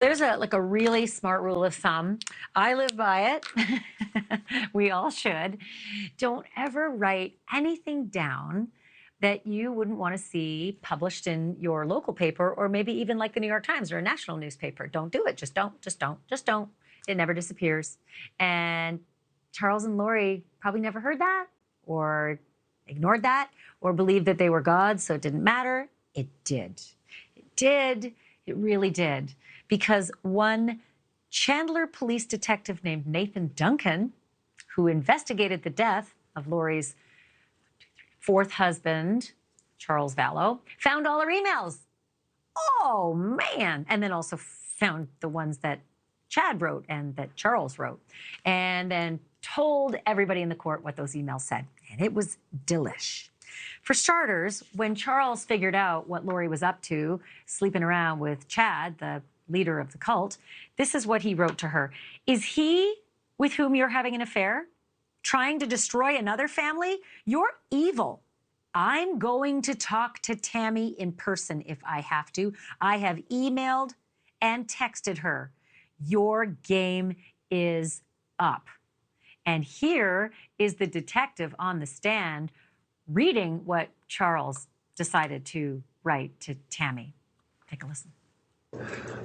There's a really smart rule of thumb. I live by it. We all should. Don't ever write anything down that you wouldn't want to see published in your local paper, or maybe even like the New York Times or a national newspaper. Don't do it. Just don't. It never disappears. And Charles and Lori probably never heard that, or ignored that, or believed that they were gods, so it didn't matter. It did. It did. It really did. Because one Chandler police detective named Nathan Duncan, who investigated the death of Lori's fourth husband, Charles Vallow, found all her emails. Oh, man. And then also found the ones that Chad wrote and that Charles wrote, and then told everybody in the court what those emails said. And it was delish. For starters, when Charles figured out what Lori was up to, sleeping around with Chad, the leader of the cult, this is what he wrote to her. Is he with whom you're having an affair? Trying to destroy another family? You're evil. I'm going to talk to Tammy in person if I have to. I have emailed and texted her. Your game is up. And here is the detective on the stand reading what Charles decided to write to Tammy. Take a listen.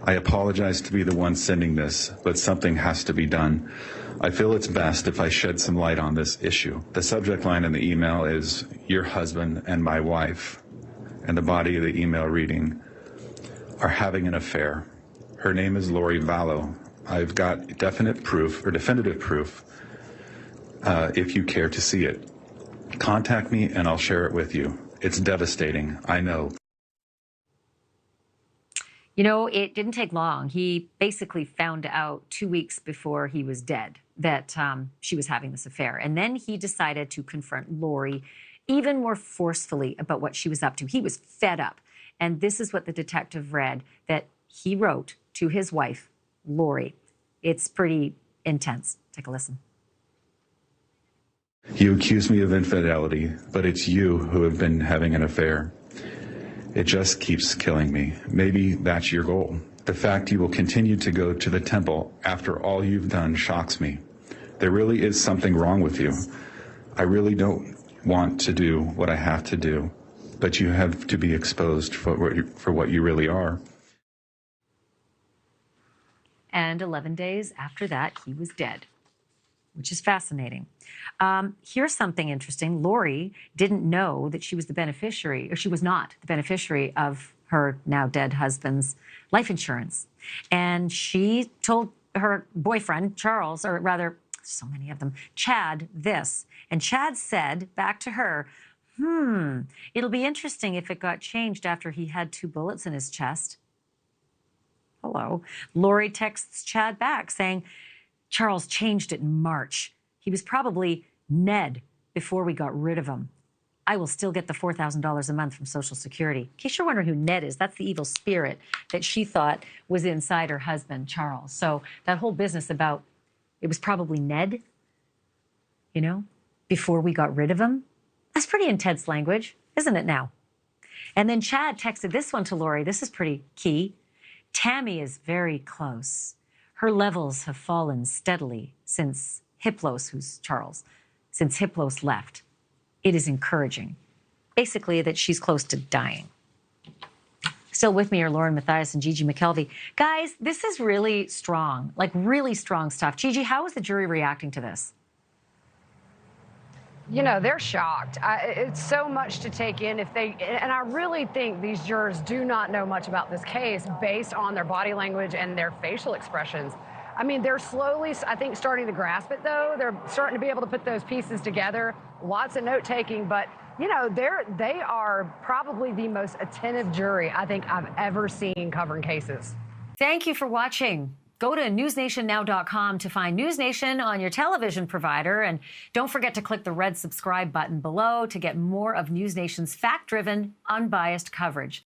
I apologize to be the one sending this, but something has to be done. I feel it's best if I shed some light on this issue. The subject line in the email is, your husband and my wife, and the body of the email reading, are having an affair. Her name is Lori Vallow. I've got definite proof, or definitive proof, if you care to see it. Contact me and I'll share it with you. It's devastating, I know. You know, it didn't take long. He basically found out 2 weeks before he was dead that she was having this affair. And then he decided to confront Lori even more forcefully about what she was up to. He was fed up. And this is what the detective read that he wrote to his wife, Lori. It's pretty intense. Take a listen. You accuse me of infidelity, but it's you who have been having an affair. It just keeps killing me. Maybe that's your goal. The fact you will continue to go to the temple after all you've done shocks me. There really is something wrong with you. I really don't want to do what I have to do, but you have to be exposed for what you really are. And 11 days after that, he was dead, which is fascinating. Here's something interesting. Lori didn't know that she was the beneficiary, or she was not the beneficiary of her now dead husband's life insurance. And she told her boyfriend, Charles, or rather, so many of them, Chad, this. And Chad said back to her, it'll be interesting if it got changed after he had 2 bullets in his chest. Hello. Lori texts Chad back saying, Charles changed it in March. He was probably Ned before we got rid of him. I will still get the $4,000 a month from Social Security. In case you're wondering who Ned is, that's the evil spirit that she thought was inside her husband, Charles. So that whole business about it was probably Ned, you know, before we got rid of him. That's pretty intense language, isn't it now? And then Chad texted this one to Lori. This is pretty key. Tammy is very close. Her levels have fallen steadily since Hiplos, who's Charles, since Hiplos left. It is encouraging, basically, that she's close to dying. Still with me are Lauren Mathias and Gigi McKelvey. Guys, this is really strong, like really strong stuff. Gigi, how is the jury reacting to this? You know, they're shocked. It's so much to take in and I really think these jurors do not know much about this case based on their body language and their facial expressions. I mean, they're slowly, I think, starting to grasp it, though. They're starting to be able to put those pieces together. Lots of note-taking, but, you know, they are probably the most attentive jury I think I've ever seen covering cases. Thank you for watching. Go to newsnationnow.com to find NewsNation on your television provider. And don't forget to click the red subscribe button below to get more of NewsNation's fact-driven, unbiased coverage.